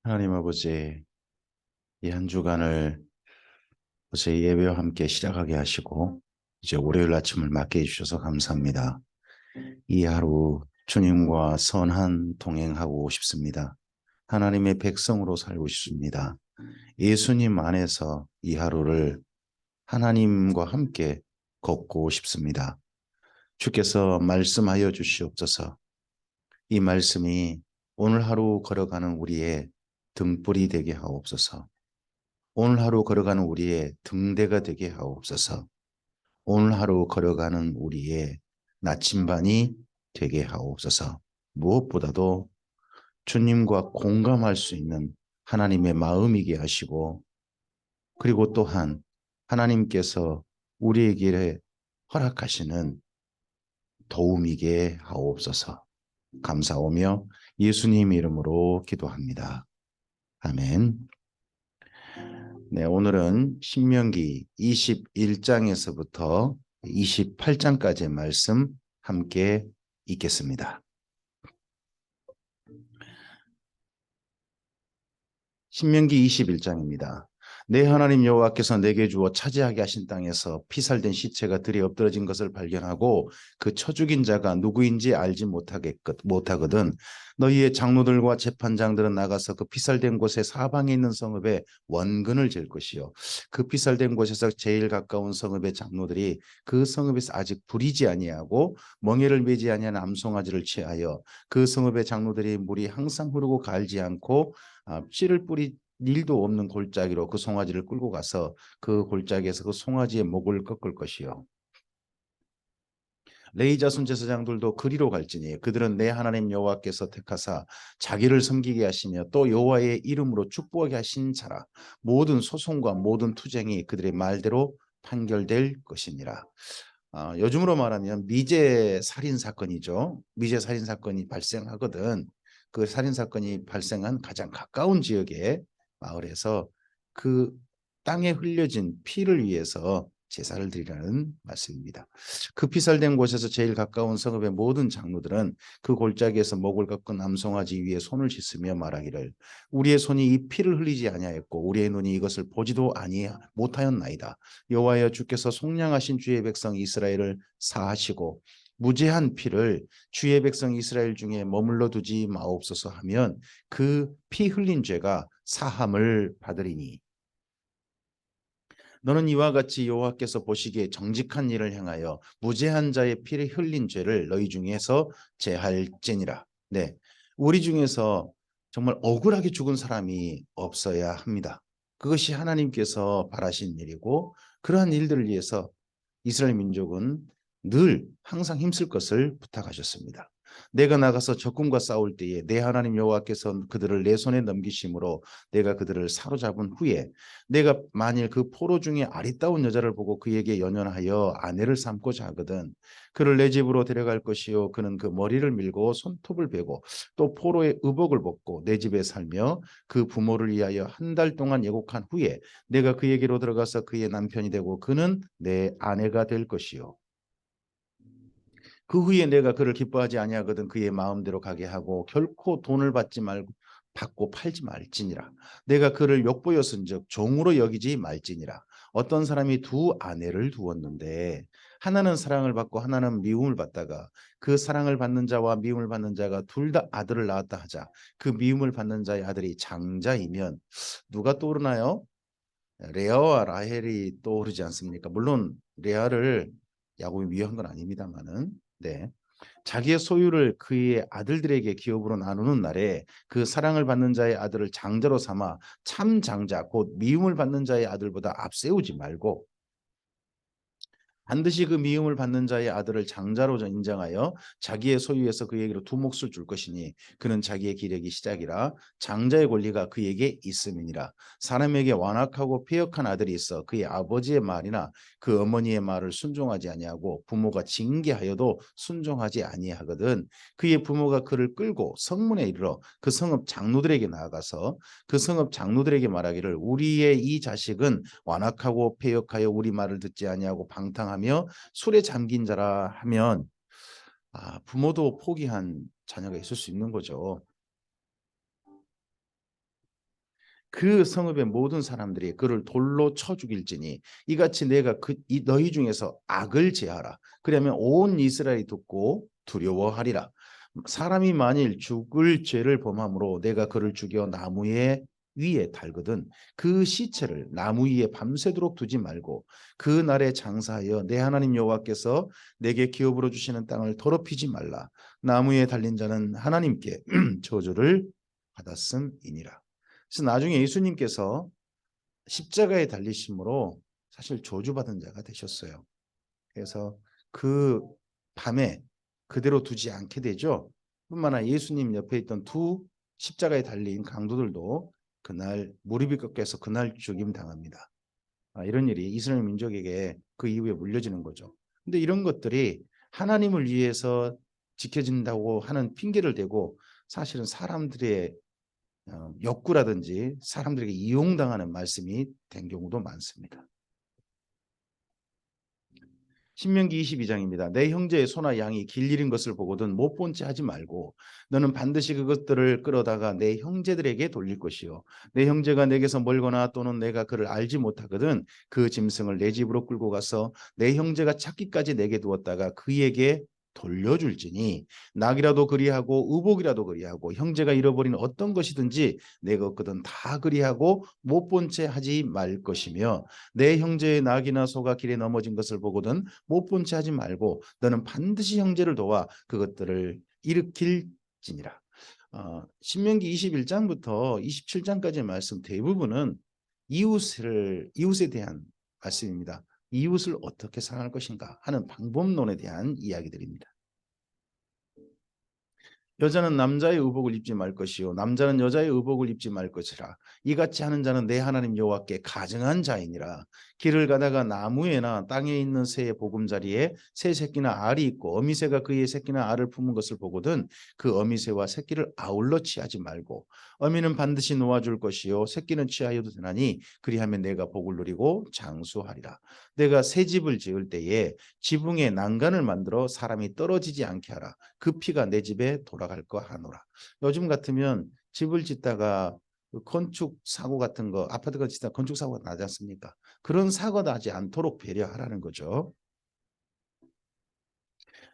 하나님 아버지, 이 한 주간을 어제 예배와 함께 시작하게 하시고 이제 월요일 아침을 맞게 해주셔서 감사합니다. 이 하루 주님과 선한 동행하고 싶습니다. 하나님의 백성으로 살고 싶습니다. 예수님 안에서 이 하루를 하나님과 함께 걷고 싶습니다. 주께서 말씀하여 주시옵소서. 이 말씀이 오늘 하루 걸어가는 우리의 등불이 되게 하옵소서. 오늘 하루 걸어가는 우리의 등대가 되게 하옵소서. 오늘 하루 걸어가는 우리의 나침반이 되게 하옵소서. 무엇보다도 주님과 공감할 수 있는 하나님의 마음이게 하시고, 그리고 또한 하나님께서 우리에게 허락하시는 도움이게 하옵소서. 감사오며 예수님 이름으로 기도합니다. 아멘. 네, 오늘은 신명기 21장에서부터 28장까지의 말씀 함께 읽겠습니다. 신명기 21장입니다. 내 하나님 여호와께서 내게 주어 차지하게 하신 땅에서 피살된 시체가 들에 엎드러진 것을 발견하고 그 쳐 죽인 자가 누구인지 알지 못하거든 너희의 장로들과 재판장들은 나가서 그 피살된 곳의 사방에 있는 성읍에 원근을 질 것이요 그 피살된 곳에서 제일 가까운 성읍의 장로들이 그 성읍에서 아직 부리지 아니하고 멍에를 매지 아니한 암송아지를 취하여 그 성읍의 장로들이 물이 항상 흐르고 갈지 않고 씨를 뿌리 일도 없는 골짜기로 그 송아지를 끌고 가서 그 골짜기에서 그 송아지의 목을 꺾을 것이요 레위 자손 제사장들도 그리로 갈지니 그들은 내 하나님 여호와께서 택하사 자기를 섬기게 하시며 또 여호와의 이름으로 축복하게 하신 자라. 모든 소송과 모든 투쟁이 그들의 말대로 판결될 것이니라. 요즘으로 말하면 미제 살인 사건이죠. 미제 살인 사건이 발생하거든. 그 살인 사건이 발생한 가장 가까운 지역의 마을에서 그 땅에 흘려진 피를 위해서 제사를 드리라는 말씀입니다. 그 피살된 곳에서 제일 가까운 성읍의 모든 장로들은 그 골짜기에서 목을 꺾은 암송아지 위에 손을 씻으며 말하기를 우리의 손이 이 피를 흘리지 아니하였고 우리의 눈이 이것을 보지도 못하였나이다. 여호와여 주께서 속량하신 주의 백성 이스라엘을 사하시고 무죄한 피를 주의 백성 이스라엘 중에 머물러 두지 마옵소서 하면 그 피 흘린 죄가 사함을 받으리니 너는 이와 같이 여호와께서 보시기에 정직한 일을 행하여 무죄한 자의 피를 흘린 죄를 너희 중에서 제할지니라. 네, 우리 중에서 정말 억울하게 죽은 사람이 없어야 합니다. 그것이 하나님께서 바라신 일이고 그러한 일들을 위해서 이스라엘 민족은 늘 항상 힘쓸 것을 부탁하셨습니다. 내가 나가서 적군과 싸울 때에 내 하나님 여호와께서 그들을 내 손에 넘기심으로 내가 그들을 사로잡은 후에 내가 만일 그 포로 중에 아리따운 여자를 보고 그에게 연연하여 아내를 삼고자 하거든 그를 내 집으로 데려갈 것이요 그는 그 머리를 밀고 손톱을 베고 또 포로의 의복을 벗고 내 집에 살며 그 부모를 위하여 한 달 동안 예곡한 후에 내가 그에게로 들어가서 그의 남편이 되고 그는 내 아내가 될 것이요 그 후에 내가 그를 기뻐하지 아니하거든 그의 마음대로 가게 하고 결코 돈을 받고 팔지 말지니라. 내가 그를 욕보였은즉 종으로 여기지 말지니라. 어떤 사람이 두 아내를 두었는데 하나는 사랑을 받고 하나는 미움을 받다가 그 사랑을 받는 자와 미움을 받는 자가 둘 다 아들을 낳았다 하자. 그 미움을 받는 자의 아들이 장자이면 누가 떠오르나요? 레아와 라헬이 떠오르지 않습니까? 물론 레아를 야곱이 미워한 건 아닙니다만은 네. 자기의 소유를 그의 아들들에게 기업으로 나누는 날에 그 사랑을 받는 자의 아들을 장자로 삼아 참 장자 곧 미움을 받는 자의 아들보다 앞세우지 말고 반드시 그 미움을 받는 자의 아들을 장자로 인정하여 자기의 소유에서 그에게로 두 몫을 줄 것이니 그는 자기의 기력이 시작이라 장자의 권리가 그에게 있음이니라. 사람에게 완악하고 패역한 아들이 있어 그의 아버지의 말이나 그 어머니의 말을 순종하지 아니하고 부모가 징계하여도 순종하지 아니하거든 그의 부모가 그를 끌고 성문에 이르러 그 성읍 장로들에게 나아가서 그 성읍 장로들에게 말하기를 우리의 이 자식은 완악하고 패역하여 우리 말을 듣지 아니하고 방탕하여 다하며 술에 잠긴 자라 하면 부모도 포기한 자녀가 있을 수 있는 거죠. 그 성읍의 모든 사람들이 그를 돌로 쳐 죽일지니 이같이 내가 너희 중에서 악을 제하라. 그러면 온 이스라엘이 듣고 두려워하리라. 사람이 만일 죽을 죄를 범함으로 내가 그를 죽여 나무에 위에 달거든 그 시체를 나무 위에 밤새도록 두지 말고 그 날에 장사하여 내 하나님 여호와께서 내게 기업으로 주시는 땅을 더럽히지 말라. 나무 위에 달린 자는 하나님께 저주를 받았음이니라. 그래서 나중에 예수님께서 십자가에 달리심으로 사실 저주받은 자가 되셨어요. 그래서 그 밤에 그대로 두지 않게 되죠. 뿐만 아니라 예수님 옆에 있던 두 십자가에 달린 강도들도 그날 무릎이 꺾여서 그날 죽임 당합니다. 이런 일이 이스라엘 민족에게 그 이후에 물려지는 거죠. 근데 이런 것들이 하나님을 위해서 지켜진다고 하는 핑계를 대고 사실은 사람들의 욕구라든지 사람들에게 이용당하는 말씀이 된 경우도 많습니다. 신명기 22장입니다. 내 형제의 소나 양이 길 잃은 것을 보거든 못 본 채 하지 말고 너는 반드시 그것들을 끌어다가 내 형제들에게 돌릴 것이요 내 형제가 내게서 멀거나 또는 내가 그를 알지 못하거든 그 짐승을 내 집으로 끌고 가서 내 형제가 찾기까지 내게 두었다가 그에게 돌려줄지니 낙이라도 그리하고 의복이라도 그리하고 형제가 잃어버린 어떤 것이든지 내가 얻거든 다 그리하고 못 본 채 하지 말 것이며 내 형제의 낙이나 소가 길에 넘어진 것을 보거든 못 본 채 하지 말고 너는 반드시 형제를 도와 그것들을 일으킬지니라. 신명기 21장부터 27장까지의 말씀 대부분은 이웃에 대한 말씀입니다. 이웃을 어떻게 사랑할 것인가 하는 방법론에 대한 이야기들입니다. 여자는 남자의 의복을 입지 말 것이요 남자는 여자의 의복을 입지 말 것이라. 이같이 하는 자는 내 하나님 여호와께 가증한 자이니라. 길을 가다가 나무에나 땅에 있는 새의 보금자리에 새 새끼나 알이 있고 어미새가 그의 새끼나 알을 품은 것을 보거든 그 어미새와 새끼를 아울러 취하지 말고 어미는 반드시 놓아줄 것이요 새끼는 취하여도 되나니 그리하면 내가 복을 누리고 장수하리라. 내가 새 집을 지을 때에 지붕에 난간을 만들어 사람이 떨어지지 않게 하라. 그 피가 내 집에 돌아갈 거 하노라. 요즘 같으면 집을 짓다가 건축 사고 같은 거 아파트가 짓다 건축 사고가 나지 않습니까? 그런 사고 나지 않도록 배려하라는 거죠.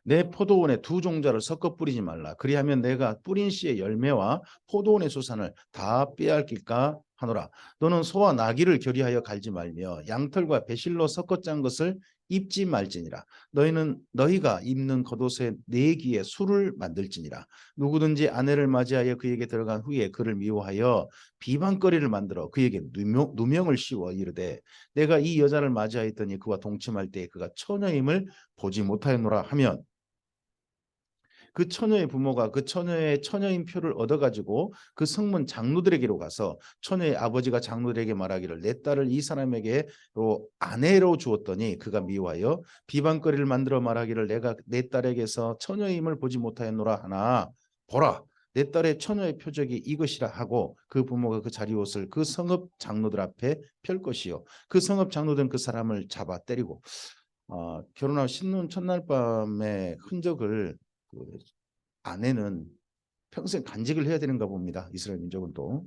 내 포도원에 두 종자를 섞어 뿌리지 말라. 그리하면 내가 뿌린 씨의 열매와 포도원의 수산을 다 빼앗길까 하노라. 너는 소와 나귀를 결의하여 갈지 말며 양털과 배실로 섞어 짠 것을 입지 말지니라. 너희가 입는 겉옷에 네 귀에 술을 만들지니라. 누구든지 아내를 맞이하여 그에게 들어간 후에 그를 미워하여 비방거리를 만들어 그에게 누명을 씌워 이르되 내가 이 여자를 맞이하였더니 그와 동침할 때 그가 처녀임을 보지 못하였노라 하면 그 처녀의 부모가 그 처녀의 처녀인 표를 얻어가지고 그 성문 장로들에게로 가서 처녀의 아버지가 장로들에게 말하기를 내 딸을 이 사람에게로 아내로 주었더니 그가 미워하여 비방거리를 만들어 말하기를 내가 내 딸에게서 처녀임을 보지 못하였노라 하나 보라 내 딸의 처녀의 표적이 이것이라 하고 그 부모가 그 자리옷을 그 성읍 장로들 앞에 펼 것이요 그 성읍 장로들은 그 사람을 잡아 때리고 결혼하고 신혼 첫날 밤의 흔적을 그 아내는 평생 간직을 해야 되는가 봅니다. 이스라엘 민족은 또.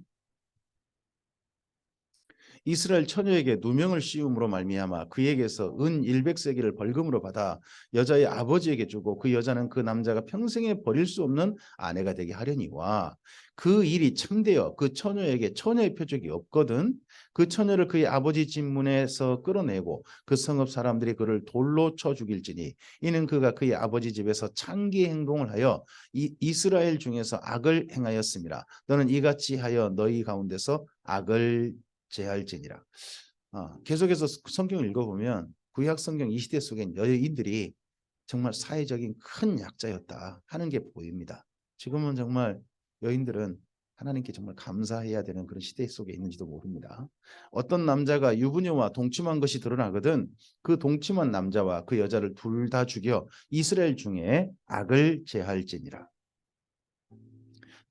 이스라엘 처녀에게 누명을 씌움으로 말미암아 그에게서 은 100세겔을 벌금으로 받아 여자의 아버지에게 주고 그 여자는 그 남자가 평생에 버릴 수 없는 아내가 되게 하려니와 그 일이 참되어 그 처녀에게 처녀의 표적이 없거든 그 처녀를 그의 아버지 집 문에서 끌어내고 그 성읍 사람들이 그를 돌로 쳐 죽일지니 이는 그가 그의 아버지 집에서 창기 행동을 하여 이스라엘 중에서 악을 행하였습니다. 너는 이같이 하여 너희 가운데서 악을 제할지니라. 계속해서 성경을 읽어보면 구약 성경 이 시대 속엔 여인들이 정말 사회적인 큰 약자였다 하는 게 보입니다. 지금은 정말 여인들은 하나님께 정말 감사해야 되는 그런 시대 속에 있는지도 모릅니다. 어떤 남자가 유부녀와 동침한 것이 드러나거든 그 동침한 남자와 그 여자를 둘 다 죽여 이스라엘 중에 악을 제할지니라.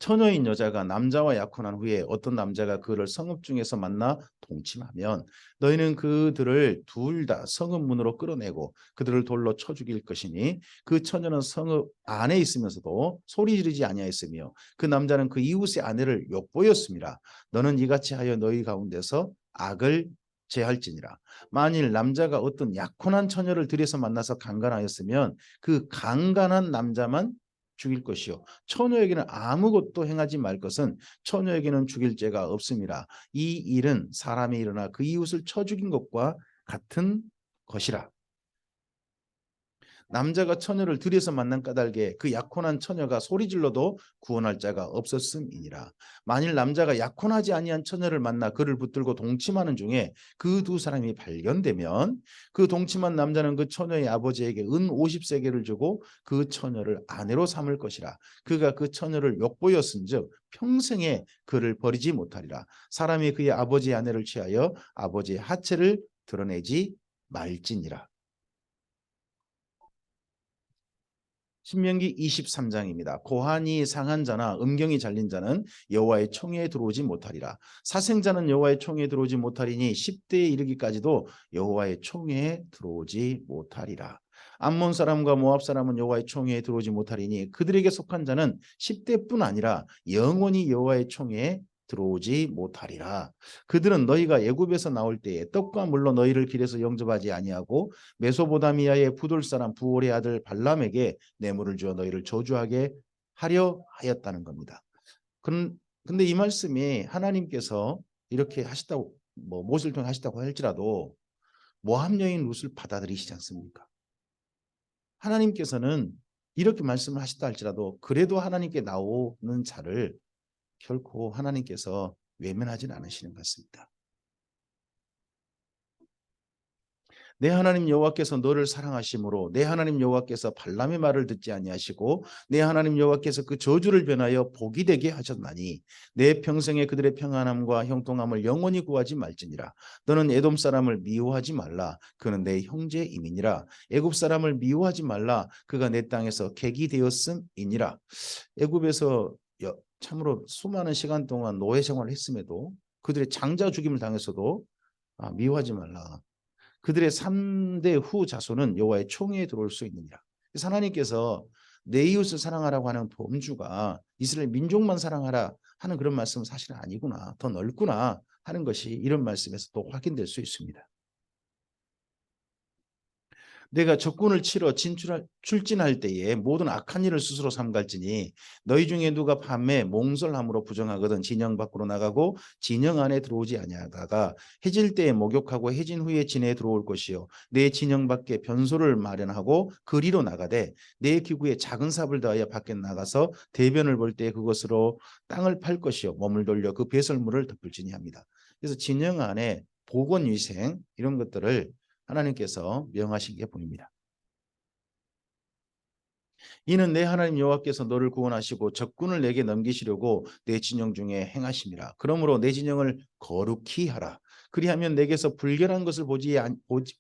처녀인 여자가 남자와 약혼한 후에 어떤 남자가 그를 성읍 중에서 만나 동침하면 너희는 그들을 둘 다 성읍 문으로 끌어내고 그들을 돌로 쳐 죽일 것이니 그 처녀는 성읍 안에 있으면서도 소리 지르지 아니하였으며 그 남자는 그 이웃의 아내를 욕보였습니다. 너는 이같이 하여 너희 가운데서 악을 제할지니라. 만일 남자가 어떤 약혼한 처녀를 들여서 만나서 강간하였으면 그 강간한 남자만 죽일 것이요 처녀에게는 아무것도 행하지 말 것은 처녀에게는 죽일 죄가 없습니다. 이 일은 사람이 일어나 그 이웃을 쳐 죽인 것과 같은 것이라. 남자가 처녀를 들여서 만난 까닭에 그 약혼한 처녀가 소리질러도 구원할 자가 없었음이니라. 만일 남자가 약혼하지 아니한 처녀를 만나 그를 붙들고 동침하는 중에 그 두 사람이 발견되면 그 동침한 남자는 그 처녀의 아버지에게 은 50세겔을 주고 그 처녀를 아내로 삼을 것이라. 그가 그 처녀를 욕보였은즉 평생에 그를 버리지 못하리라. 사람이 그의 아버지의 아내를 취하여 아버지의 하체를 드러내지 말지니라. 신명기 23장입니다. 고환이 상한 자나 음경이 잘린 자는 여호와의 총회에 들어오지 못하리라. 사생자는 여호와의 총회에 들어오지 못하리니 10대에 이르기까지도 여호와의 총회에 들어오지 못하리라. 암몬 사람과 모압 사람은 여호와의 총회에 들어오지 못하리니 그들에게 속한 자는 10대뿐 아니라 영원히 여호와의 총회에 들어오지 못하리라. 그들은 너희가 애굽에서 나올 때에 떡과 물로 너희를 길에서 영접하지 아니하고 메소보다미아의 부돌 사람 부올의 아들 발람에게 뇌물을 주어 너희를 저주하게 하려 하였다는 겁니다. 근데 이 말씀이 하나님께서 이렇게 하셨다고 모세를 통해 하셨다고 할지라도 모압 여인 룻을 받아들이시지 않습니까? 하나님께서는 이렇게 말씀을 하셨다 할지라도 그래도 하나님께 나오는 자를 결코 하나님께서 외면하지는 않으시는 것 같습니다. 내 하나님 여호와께서 너를 사랑하심으로 내 하나님 여호와께서 발람의 말을 듣지 아니하시고 내 하나님 여호와께서 그 저주를 변하여 복이 되게 하셨나니 내 평생에 그들의 평안함과 형통함을 영원히 구하지 말지니라. 너는 에돔 사람을 미워하지 말라. 그는 내 형제임이니라. 애굽 사람을 미워하지 말라. 그가 내 땅에서 객이 되었음이니라. 애굽에서 참으로 수많은 시간 동안 노예 생활을 했음에도 그들의 장자 죽임을 당했어도 미워하지 말라. 그들의 3대 후 자손은 여호와의 총회에 들어올 수 있느니라. 그래서 하나님께서 내 이웃을 사랑하라고 하는 범주가 이스라엘 민족만 사랑하라 하는 그런 말씀은 사실은 아니구나. 더 넓구나 하는 것이 이런 말씀에서 또 확인될 수 있습니다. 내가 적군을 치러 출진할 때에 모든 악한 일을 스스로 삼갈지니 너희 중에 누가 밤에 몽설함으로 부정하거든 진영 밖으로 나가고 진영 안에 들어오지 아니하다가 해질 때에 목욕하고 해진 후에 진에 들어올 것이요 내 진영 밖에 변소를 마련하고 그리로 나가되 내 기구에 작은 삽을 더하여 밖에 나가서 대변을 볼 때 그것으로 땅을 팔 것이요 몸을 돌려 그 배설물을 덮을지니 합니다. 그래서 진영 안에 보건위생 이런 것들을 하나님께서 명하신 게 보입니다. 이는 내 하나님 여호와께서 너를 구원하시고 적군을 내게 넘기시려고 내 진영 중에 행하심이라. 그러므로 내 진영을 거룩히 하라. 그리하면 내게서 불결한 것을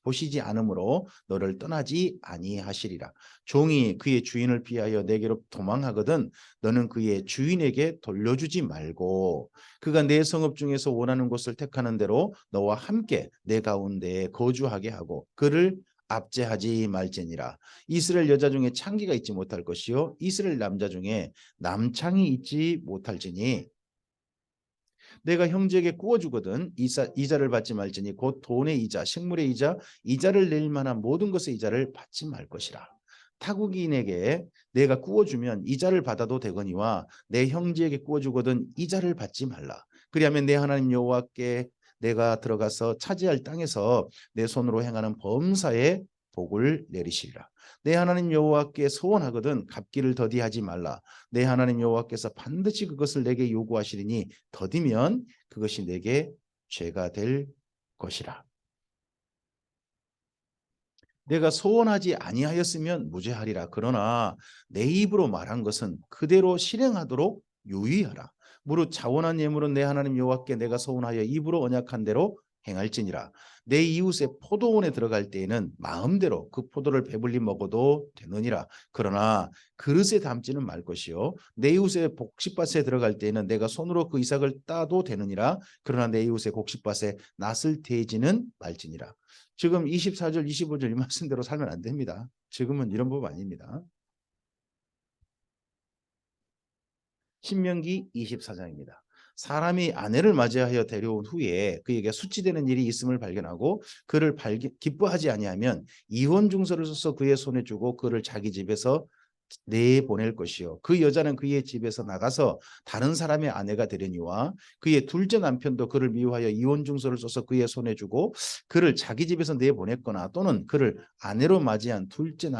보시지 않으므로 너를 떠나지 아니하시리라. 종이 그의 주인을 피하여 내게로 도망하거든 너는 그의 주인에게 돌려주지 말고 그가 내 성읍 중에서 원하는 곳을 택하는 대로 너와 함께 내 가운데에 거주하게 하고 그를 압제하지 말지니라. 이스라엘 여자 중에 창기가 있지 못할 것이요 이스라엘 남자 중에 남창이 있지 못할지니 내가 형제에게 구워주거든 이자를 받지 말지니 곧 돈의 이자 식물의 이자 이자를 낼 만한 모든 것의 이자를 받지 말 것이라. 타국인에게 내가 구워주면 이자를 받아도 되거니와 내 형제에게 구워주거든 이자를 받지 말라. 그리하면 내 하나님 여호와께 내가 들어가서 차지할 땅에서 내 손으로 행하는 범사에 복을 내리시리라. 내 하나님 여호와께 소원하거든 갚기를 더디하지 말라. 내 하나님 여호와께서 반드시 그것을 내게 요구하시리니 더디면 그것이 내게 죄가 될 것이라. 내가 소원하지 아니하였으면 무죄하리라. 그러나 내 입으로 말한 것은 그대로 실행하도록 유의하라. 무릇 자원한 예물은 내 하나님 여호와께 내가 소원하여 입으로 언약한 대로 행할지니라. 내 이웃의 포도원에 들어갈 때에는 마음대로 그 포도를 배불리 먹어도 되느니라. 그러나 그릇에 담지는 말 것이요 내 이웃의 곡식밭에 들어갈 때에는 내가 손으로 그 이삭을 따도 되느니라. 그러나 내 이웃의 곡식밭에 낫을 대지는 말지니라. 지금 24절 25절 이 말씀대로 살면 안 됩니다. 지금은 이런 법 아닙니다. 신명기 24장입니다. 사람이 아내를 맞이하여 데려온 후에 그에게 수치되는 일이 있음을 발견하고 그를 기뻐하지 아니하면 이혼 증서를 써서 그의 손에 주고 그를 자기 집에서 내보낼 것이요 그 여자는 그의 집에서 나가서 다른 사람의 아내가 되려니와 그의 둘째 남편도 그를 미워하여 이혼 증서를 써서 그의 손에 주고 그를 자기 집에서 내보냈거나 또는 그를 아내로 맞이한 둘째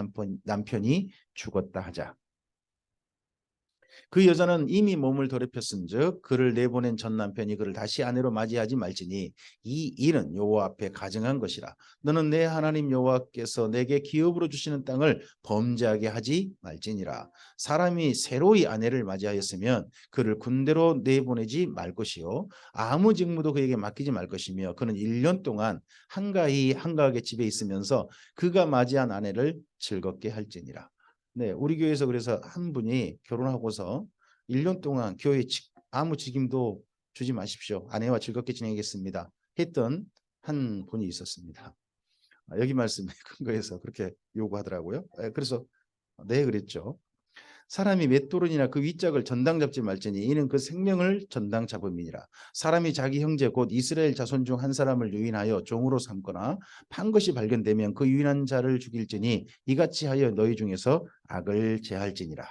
남편이 죽었다 하자. 그 여자는 이미 몸을 더럽혔은즉 그를 내보낸 전 남편이 그를 다시 아내로 맞이하지 말지니 이 일은 여호와 앞에 가증한 것이라. 너는 내 하나님 여호와께서 내게 기업으로 주시는 땅을 범죄하게 하지 말지니라. 사람이 새로이 아내를 맞이하였으면 그를 군대로 내보내지 말 것이요 아무 직무도 그에게 맡기지 말 것이며 그는 1년 동안 한가하게 집에 있으면서 그가 맞이한 아내를 즐겁게 할지니라. 네, 우리 교회에서 그래서 한 분이 결혼하고서 1년 동안 교회 아무 직임도 주지 마십시오. 아내와 즐겁게 지내겠습니다. 했던 한 분이 있었습니다. 여기 말씀에 근거해서 그렇게 요구하더라고요. 그래서 네 그랬죠. 사람이 맷돌이나 그 윗짝을 전당 잡지 말지니 이는 그 생명을 전당 잡음이니라. 사람이 자기 형제 곧 이스라엘 자손 중 한 사람을 유인하여 종으로 삼거나 판 것이 발견되면 그 유인한 자를 죽일지니 이같이 하여 너희 중에서 악을 제할지니라.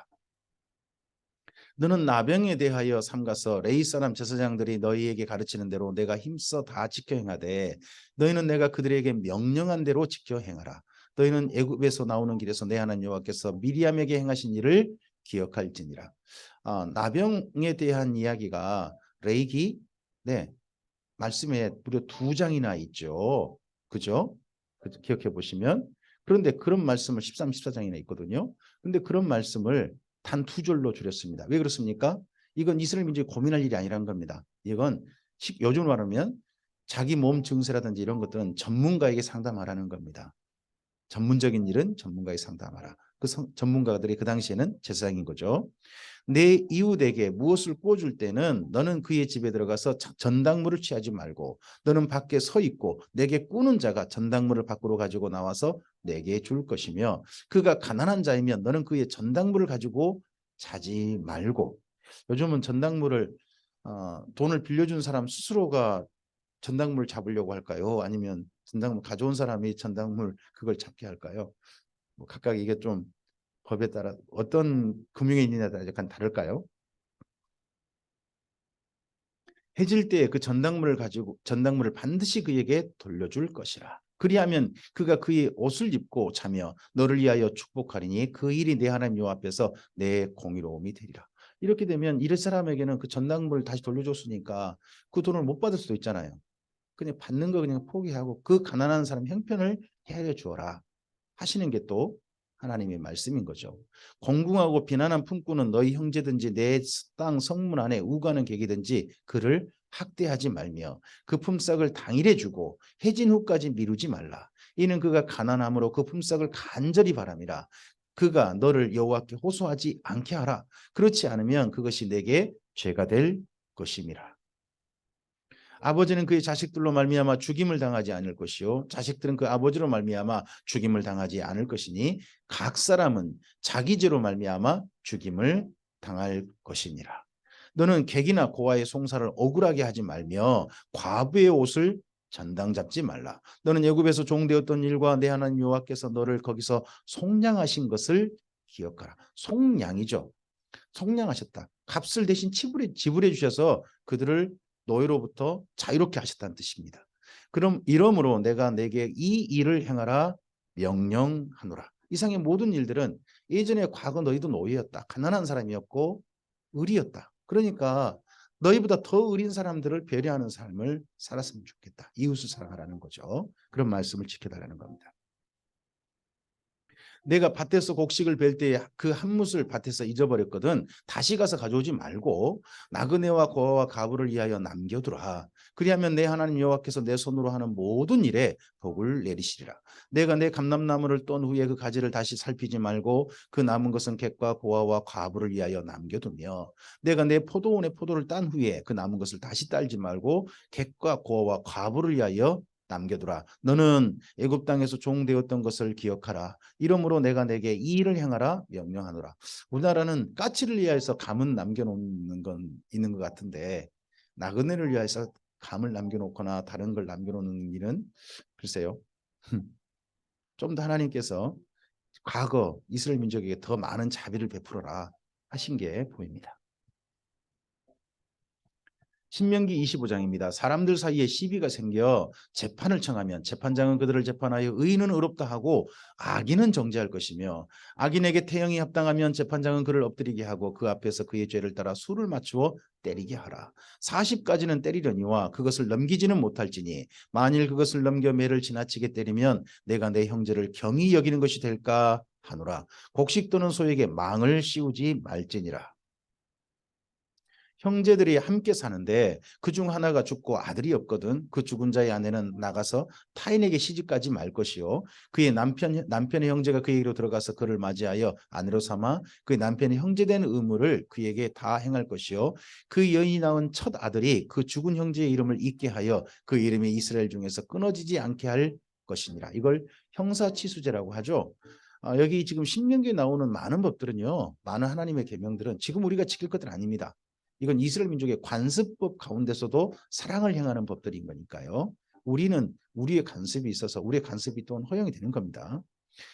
너는 나병에 대하여 삼가서 레위 사람 제사장들이 너희에게 가르치는 대로 내가 힘써 다 지켜 행하되 너희는 내가 그들에게 명령한 대로 지켜 행하라. 너희는 애굽에서 나오는 길에서 내 하나님 여호와께서 미리암에게 행하신 일을 기억할지니라. 나병에 대한 이야기가 레위기 말씀에 무려 2장이나 있죠. 그죠? 기억해 보시면. 그런데 그런 말씀을 13, 14장이나 있거든요. 그런데 그런 말씀을 단 2절로 줄였습니다. 왜 그렇습니까? 이건 이스라엘 민족이 고민할 일이 아니라는 겁니다. 이건 요즘 말하면 자기 몸 증세라든지 이런 것들은 전문가에게 상담하라는 겁니다. 전문적인 일은 전문가에게 상담하라. 그 전문가들이 그 당시에는 제사장인 거죠. 내 이웃에게 무엇을 꿔줄 때는 너는 그의 집에 들어가서 전당물을 취하지 말고 너는 밖에 서 있고 내게 꾸는 자가 전당물을 밖으로 가지고 나와서 내게 줄 것이며 그가 가난한 자이면 너는 그의 전당물을 가지고 자지 말고. 요즘은 전당물을 돈을 빌려준 사람 스스로가 전당물 잡으려고 할까요? 아니면 전당물 가져온 사람이 전당물 그걸 잡게 할까요? 뭐 각각 이게 좀 법에 따라 어떤 금융인이냐에 따라 약간 다를까요? 해질 때 그 전당물을 가지고 전당물을 반드시 그에게 돌려줄 것이라. 그리하면 그가 그의 옷을 입고 자며 너를 위하여 축복하리니 그 일이 내 하나님 여호와 앞에서 내 공의로움이 되리라. 이렇게 되면 이럴 사람에게는 그 전당물을 다시 돌려줬으니까 그 돈을 못 받을 수도 있잖아요. 그냥 받는 거 그냥 포기하고 그 가난한 사람 형편을 헤아려 주어라 하시는 게 또 하나님의 말씀인 거죠. 공궁하고 비난한 품꾼은 너희 형제든지 내 땅 성문 안에 우가는 객이든지 그를 학대하지 말며 그 품삯을 당일에 주고 해진 후까지 미루지 말라. 이는 그가 가난함으로 그 품삯을 간절히 바람이라. 그가 너를 여호와께 호소하지 않게 하라. 그렇지 않으면 그것이 내게 죄가 될 것임이라. 아버지는 그의 자식들로 말미암아 죽임을 당하지 않을 것이요 자식들은 그 아버지로 말미암아 죽임을 당하지 않을 것이니 각 사람은 자기 죄로 말미암아 죽임을 당할 것이니라. 너는 객이나 고아의 송사를 억울하게 하지 말며 과부의 옷을 전당 잡지 말라. 너는 애굽에서 종되었던 일과 내 하나님 여호와께서 너를 거기서 속량하신 것을 기억하라. 속량이죠. 속량하셨다. 값을 대신 지불해 주셔서 그들을 노예로부터 자유롭게 하셨다는 뜻입니다. 그럼 이러므로 내가 내게 이 일을 행하라 명령하노라. 이상의 모든 일들은 예전에 과거 너희도 노예였다. 가난한 사람이었고 의리였다. 그러니까 너희보다 더 의린 사람들을 배려하는 삶을 살았으면 좋겠다. 이웃을 사랑하라는 거죠. 그런 말씀을 지켜달라는 겁니다. 내가 밭에서 곡식을 벨 때 그 한 뭇을 밭에서 잊어버렸거든. 다시 가서 가져오지 말고 나그네와 고아와 가부를 위하여 남겨두라. 그리하면 내 하나님 여호와께서 내 손으로 하는 모든 일에 복을 내리시리라. 내가 내 감람나무를 떤 후에 그 가지를 다시 살피지 말고 그 남은 것은 객과 고아와 과부를 위하여 남겨두며 내가 내 포도원의 포도를 딴 후에 그 남은 것을 다시 딸지 말고 객과 고아와 과부를 위하여 남겨두라. 너는 애굽 땅에서 종 되었던 것을 기억하라. 이러므로 내가 내게 이 일을 행하라 명령하노라. 우리나라는 까치를 위하여서 감은 남겨놓는 건 있는 것 같은데 나그네를 위하여서 감을 남겨놓거나 다른 걸 남겨놓는 일은 글쎄요. 좀 더 하나님께서 과거 이스라엘 민족에게 더 많은 자비를 베풀어라 하신 게 보입니다. 신명기 25장입니다. 사람들 사이에 시비가 생겨 재판을 청하면 재판장은 그들을 재판하여 의인은 의롭다 하고 악인은 정죄할 것이며 악인에게 태형이 합당하면 재판장은 그를 엎드리게 하고 그 앞에서 그의 죄를 따라 수를 맞추어 때리게 하라. 40까지는 때리려니와 그것을 넘기지는 못할지니 만일 그것을 넘겨 매를 지나치게 때리면 내가 내 형제를 경히 여기는 것이 될까 하노라. 곡식 또는 소에게 망을 씌우지 말지니라. 형제들이 함께 사는데 그중 하나가 죽고 아들이 없거든. 그 죽은 자의 아내는 나가서 타인에게 시집가지 말 것이요 그의 남편의 형제가 그에게로 들어가서 그를 맞이하여 아내로 삼아 그의 남편의 형제된 의무를 그에게 다 행할 것이요 그 여인이 낳은 첫 아들이 그 죽은 형제의 이름을 잊게 하여 그 이름이 이스라엘 중에서 끊어지지 않게 할 것이니라. 이걸 형사치수제라고 하죠. 여기 지금 신명기에 나오는 많은 법들은요, 많은 하나님의 계명들은 지금 우리가 지킬 것들 아닙니다. 이건 이스라엘 민족의 관습법 가운데서도 사랑을 행하는 법들인 거니까요. 우리는 우리의 간섭이 있어서 우리의 간섭이 또한 허용이 되는 겁니다.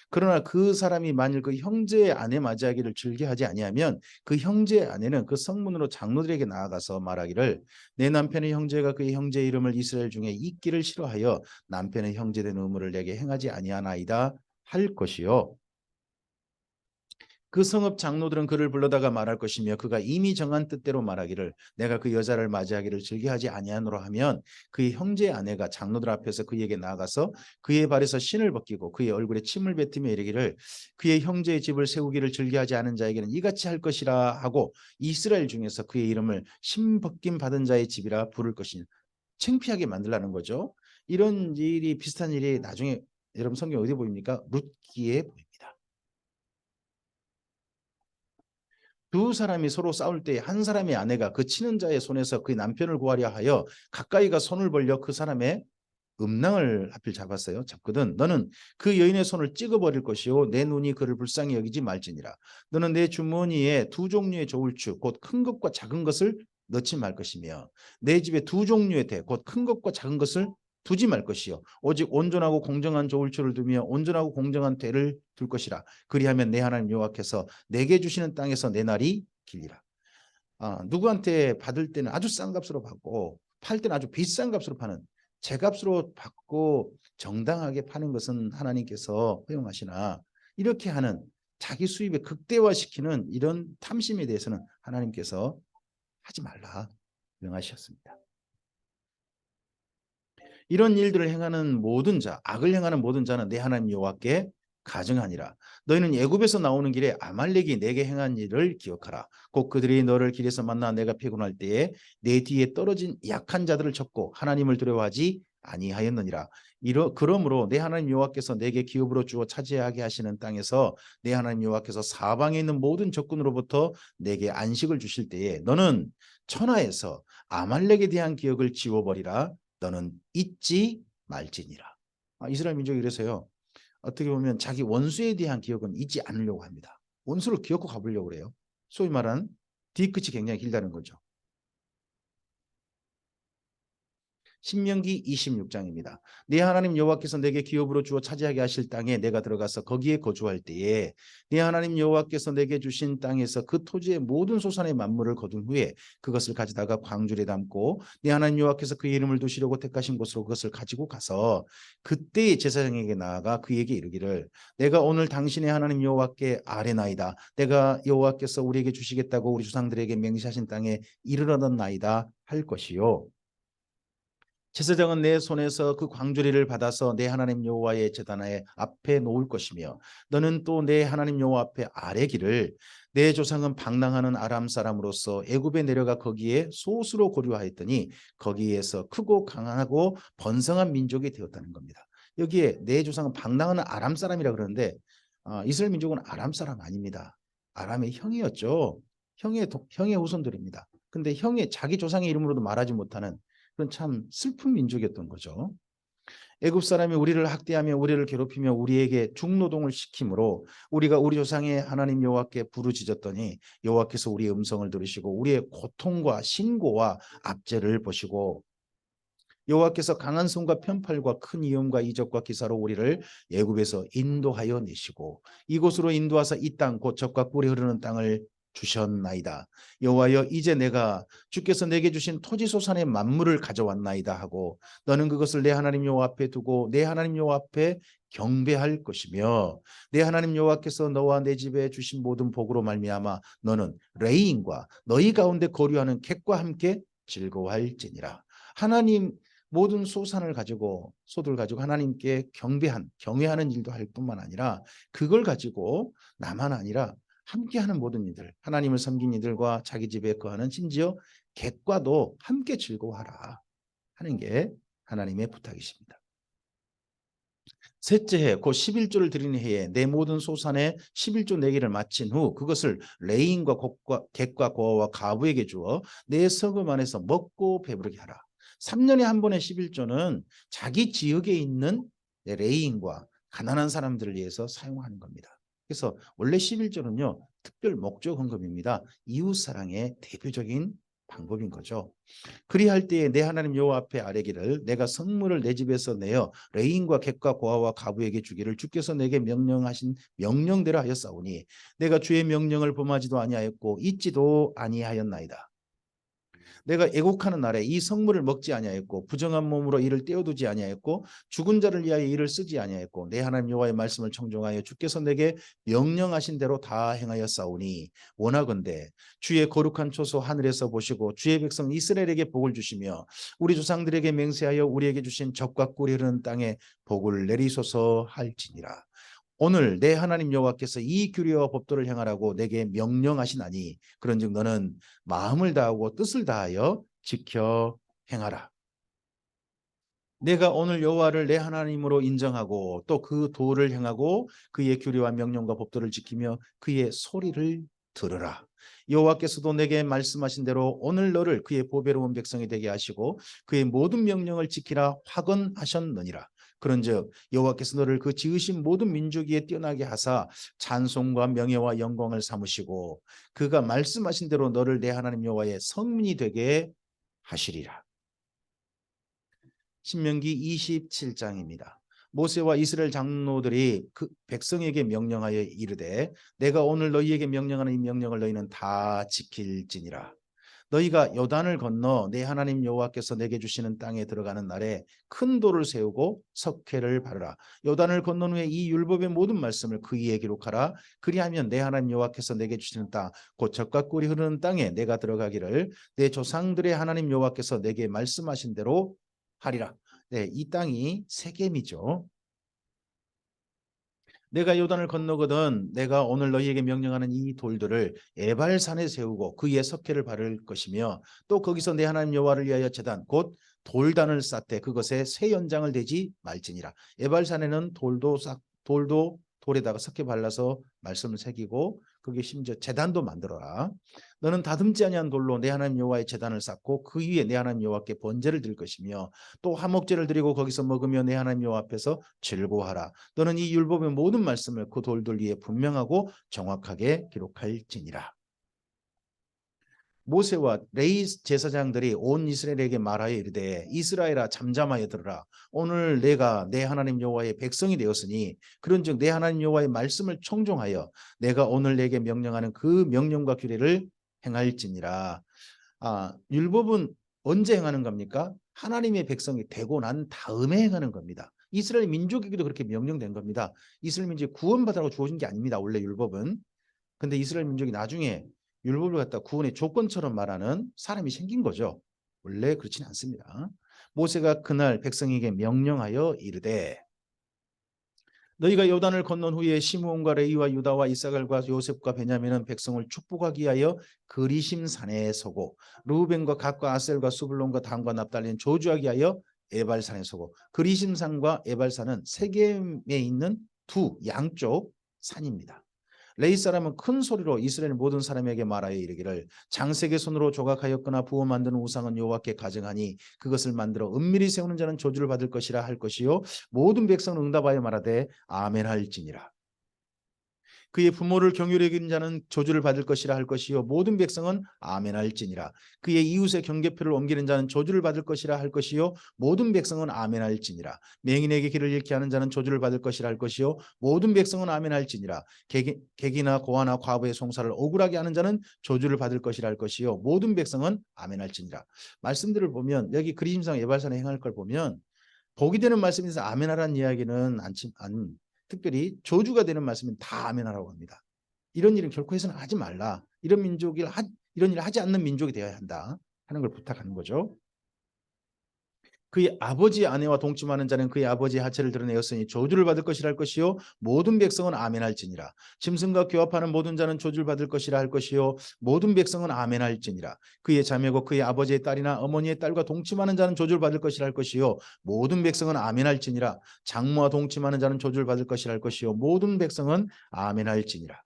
그러나 그 사람이 만일 그 형제의 아내 맞이하기를 즐겨하지 아니하면 그 형제의 아내는 그 성문으로 장로들에게 나아가서 말하기를 내 남편의 형제가 그의 형제의 이름을 이스라엘 중에 잊기를 싫어하여 남편의 형제된 의무를 내게 행하지 아니하나이다 할 것이요 그 성읍 장로들은 그를 불러다가 말할 것이며 그가 이미 정한 뜻대로 말하기를 내가 그 여자를 맞이하기를 즐겨하지 아니하노라 하면 그의 형제의 아내가 장로들 앞에서 그에게 나아가서 그의 발에서 신을 벗기고 그의 얼굴에 침을 뱉으며 이르기를 그의 형제의 집을 세우기를 즐겨하지 않은 자에게는 이같이 할 것이라 하고 이스라엘 중에서 그의 이름을 신 벗김 받은 자의 집이라 부를 것이니 창피하게 만들라는 거죠. 이런 일이 비슷한 일이 나중에 여러분 성경 어디 보입니까? 룻기에 보입니다. 두 사람이 서로 싸울 때 한 사람의 아내가 그 치는 자의 손에서 그 남편을 구하려 하여 가까이가 손을 벌려 그 사람의 음낭을 하필 잡았어요. 잡거든. 너는 그 여인의 손을 찍어버릴 것이요 내 눈이 그를 불쌍히 여기지 말지니라. 너는 내 주머니에 두 종류의 저울추 곧 큰 것과 작은 것을 넣지 말 것이며 내 집에 두 종류의 대 곧 큰 것과 작은 것을 두지 말 것이요 오직 온전하고 공정한 저울추를 두며 온전하고 공정한 대를 둘 것이라. 그리하면 내 하나님 여호와께서 내게 주시는 땅에서 내 날이 길리라. 누구한테 받을 때는 아주 싼 값으로 받고 팔 때는 아주 비싼 값으로 파는 제값으로 받고 정당하게 파는 것은 하나님께서 허용하시나 이렇게 하는 자기 수입을 극대화시키는 이런 탐심에 대해서는 하나님께서 하지 말라 명하셨습니다. 이런 일들을 행하는 모든 자, 악을 행하는 모든 자는 내 하나님 여호와께 가증하니라. 너희는 애굽에서 나오는 길에 아말렉이 내게 행한 일을 기억하라. 곧 그들이 너를 길에서 만나 내가 피곤할 때에 내 뒤에 떨어진 약한 자들을 쳤고 하나님을 두려워하지 아니하였느니라. 그러므로 내 하나님 여호와께서 내게 기업으로 주어 차지하게 하시는 땅에서 내 하나님 여호와께서 사방에 있는 모든 적군으로부터 내게 안식을 주실 때에 너는 천하에서 아말렉에 대한 기억을 지워버리라. 너는 잊지 말지니라. 이스라엘 민족이 그래서요. 어떻게 보면 자기 원수에 대한 기억은 잊지 않으려고 합니다. 원수를 기억하고 가보려고 그래요. 소위 말하는 뒤끝이 굉장히 길다는 거죠. 신명기 26장입니다. 네 하나님 여호와께서 내게 기업으로 주어 차지하게 하실 땅에 내가 들어가서 거기에 거주할 때에 네 하나님 여호와께서 내게 주신 땅에서 그 토지의 모든 소산의 만물을 거둔 후에 그것을 가져다가 광주리에 담고 네 하나님 여호와께서 그의 이름을 두시려고 택하신 곳으로 그것을 가지고 가서 그때의 제사장에게 나아가 그에게 이르기를 내가 오늘 당신의 하나님 여호와께 아뢰나이다. 내가 여호와께서 우리에게 주시겠다고 우리 조상들에게 맹세하신 땅에 이르러던 나이다 할 것이요 제사장은 내 손에서 그 광주리를 받아서 내 하나님 여호와의 제단의 앞에 놓을 것이며 너는 또 내 하나님 여호와 앞에 아뢰기를 내 조상은 방랑하는 아람 사람으로서 애굽에 내려가 거기에 소수로 거류하였더니 거기에서 크고 강하고 번성한 민족이 되었다는 겁니다. 여기에 내 조상은 방랑하는 아람 사람이라 그러는데 이스라엘 민족은 아람 사람 아닙니다. 아람의 형이었죠. 형의 후손들입니다. 근데 형의 자기 조상의 이름으로도 말하지 못하는 그건 참 슬픈 민족이었던 거죠. 애굽 사람이 우리를 학대하며 우리를 괴롭히며 우리에게 중노동을 시키므로 우리가 우리 조상의 하나님 여호와께 부르짖었더니 여호와께서 우리의 음성을 들으시고 우리의 고통과 신고와 압제를 보시고 여호와께서 강한 손과 편팔과 큰 위엄과 이적과 기사로 우리를 애굽에서 인도하여 내시고 이곳으로 인도하사 이 땅 곧 젖과 꿀이 흐르는 땅을 주셨나이다. 여호와여 이제 내가 주께서 내게 주신 토지 소산의 만물을 가져왔나이다 하고 너는 그것을 내 하나님 여호와 앞에 두고 내 하나님 여호와 앞에 경배할 것이며 내 하나님 여호와께서 너와 내 집에 주신 모든 복으로 말미암아 너는 레인과 너희 가운데 거류하는 객과 함께 즐거워할지니라. 하나님 모든 소산을 가지고 소들 가지고 하나님께 경외하는 일도 할 뿐만 아니라 그걸 가지고 나만 아니라 함께하는 모든 이들 하나님을 섬긴 이들과 자기 집에 거하는 심지어 객과도 함께 즐거워하라 하는 게 하나님의 부탁이십니다. 셋째 해 곧 11조를 드리는 해에 내 모든 소산의 11조 내기를 마친 후 그것을 레인과 객과 고아와 가부에게 주어 내 서금 안에서 먹고 배부르게 하라. 3년에 한 번의 11조는 자기 지역에 있는 레인과 가난한 사람들을 위해서 사용하는 겁니다. 그래서 원래 11조는요. 특별 목적 헌금입니다. 이웃사랑의 대표적인 방법인 거죠. 그리할 때에 내 하나님 여호와 앞에 아뢰기를 내가 성물을 내 집에서 내어 레인과 객과 고아와 가부에게 주기를 주께서 내게 명령하신 명령대로 하였사오니 내가 주의 명령을 범하지도 아니하였고 잊지도 아니하였나이다. 내가 애곡하는 날에 이 성물을 먹지 아니하였고 부정한 몸으로 이를 떼어두지 아니하였고 죽은 자를 위하여 이를 쓰지 아니하였고 내 하나님 여호와의 말씀을 청종하여 주께서 내게 명령하신 대로 다 행하였사오니 원하건대 주의 거룩한 초소 하늘에서 보시고 주의 백성 이스라엘에게 복을 주시며 우리 조상들에게 맹세하여 우리에게 주신 젖과 꿀이 흐르는 땅에 복을 내리소서 할지니라. 오늘 내 하나님 여호와께서 이 규례와 법도를 행하라고 내게 명령하시나니 그런즉 너는 마음을 다하고 뜻을 다하여 지켜 행하라. 내가 오늘 여호와를 내 하나님으로 인정하고 또 그 도를 행하고 그의 규례와 명령과 법도를 지키며 그의 소리를 들으라. 여호와께서도 내게 말씀하신 대로 오늘 너를 그의 보배로운 백성이 되게 하시고 그의 모든 명령을 지키라 확언하셨느니라. 그런즉 여호와께서 너를 그 지으신 모든 민족 위에 뛰어나게 하사 찬송과 명예와 영광을 삼으시고 그가 말씀하신 대로 너를 내 하나님 여호와의 성민이 되게 하시리라. 신명기 27장입니다. 모세와 이스라엘 장로들이 그 백성에게 명령하여 이르되 내가 오늘 너희에게 명령하는 이 명령을 너희는 다 지킬지니라. 너희가 요단을 건너 내 하나님 여호와께서 내게 주시는 땅에 들어가는 날에 큰 돌을 세우고 석회를 바르라. 요단을 건넌 후에 이 율법의 모든 말씀을 그 위에 기록하라. 그리하면 내 하나님 여호와께서 내게 주시는 땅 곧 젖과 꿀이 흐르는 땅에 내가 들어가기를 내 조상들의 하나님 여호와께서 내게 말씀하신 대로 하리라. 네, 이 땅이 세겜이죠. 내가 요단을 건너거든 내가 오늘 너희에게 명령하는 이 돌들을 에발산에 세우고 그 위에 석회를 바를 것이며 또 거기서 내 하나님 여호와를 위하여 제단 곧 돌단을 쌓되 그것에 새 연장을 대지 말지니라. 에발산에는 돌도 돌에다가 석회 발라서 말씀을 새기고 그게 심지어 제단도 만들어라. 너는 다듬지 아니한 돌로 내 하나님 여호와의 제단을 쌓고 그 위에 내 하나님 여호와께 번제를 드릴 것이며 또 화목제를 드리고 거기서 먹으며 내 하나님 여호와 앞에서 즐거워하라. 너는 이 율법의 모든 말씀을 그 돌들 위에 분명하고 정확하게 기록할지니라. 모세와 레위 제사장들이 온 이스라엘에게 말하여 이르되 이스라엘아 잠잠하여 들으라. 오늘 내가 내 하나님 여호와의 백성이 되었으니 그런즉 내 하나님 여호와의 말씀을 청종하여 내가 오늘 내게 명령하는 그 명령과 규례를 행할지니라. 율법은 언제 행하는 겁니까? 하나님의 백성이 되고 난 다음에 행하는 겁니다. 이스라엘 민족에게도 그렇게 명령된 겁니다. 이스라엘 민족이 구원받으라고 주어진 게 아닙니다. 원래 율법은. 근데 이스라엘 민족이 나중에 율법을 갖다 구원의 조건처럼 말하는 사람이 생긴 거죠. 원래 그렇지는 않습니다. 모세가 그날 백성에게 명령하여 이르되 너희가 요단을 건넌 후에 시므온과 레위와 유다와 이사갈과 요셉과 베냐민은 백성을 축복하기 위하여 그리심 산에 서고 르우벤과 갓과 아셀과 수블론과 단과 납달리는 저주하기 위하여 에발산에 서고 그리심 산과 에발산은 세겜에 있는 두 양쪽 산입니다. 레위 사람은 큰 소리로 이스라엘 모든 사람에게 말하여 이르기를 장색의 손으로 조각하였거나 부어 만드는 우상은 여호와께 가증하니 그것을 만들어 은밀히 세우는 자는 저주를 받을 것이라 할 것이요 모든 백성은 응답하여 말하되 아멘 할지니라. 그의 부모를 경휼히 여기는 자는 저주를 받을 것이라 할 것이요 모든 백성은 아멘할지니라. 그의 이웃의 경계표를 옮기는 자는 저주를 받을 것이라 할 것이요 모든 백성은 아멘할지니라. 맹인에게 길을 잃게 하는 자는 저주를 받을 것이라 할 것이요 모든 백성은 아멘할지니라. 객이나 고아나 과부의 송사를 억울하게 하는 자는 저주를 받을 것이라 할 것이요 모든 백성은 아멘할지니라. 말씀들을 보면 여기 그리심상 예발산에 행할 걸 보면 복이 되는 말씀에서 아멘하라는 이야기는 특별히 저주가 되는 말씀은 다 아멘하라고 합니다. 이런 일은 결코 해서는 하지 말라. 이런 이런 일을 하지 않는 민족이 되어야 한다 하는 걸 부탁하는 거죠. 그의 아버지의 아내와 동침하는 자는 그의 아버지의 하체를 드러내었으니 저주를 받을 것이라 할 것이요 모든 백성은 아멘할지니라. 짐승과 교합하는 모든 자는 저주를 받을 것이라 할 것이요 모든 백성은 아멘할지니라. 그의 자매고 그의 아버지의 딸이나 어머니의 딸과 동침하는 자는 저주를 받을 것이라 할 것이요 모든 백성은 아멘할지니라. 장모와 동침하는 자는 저주를 받을 것이라 할 것이요 모든 백성은 아멘할지니라.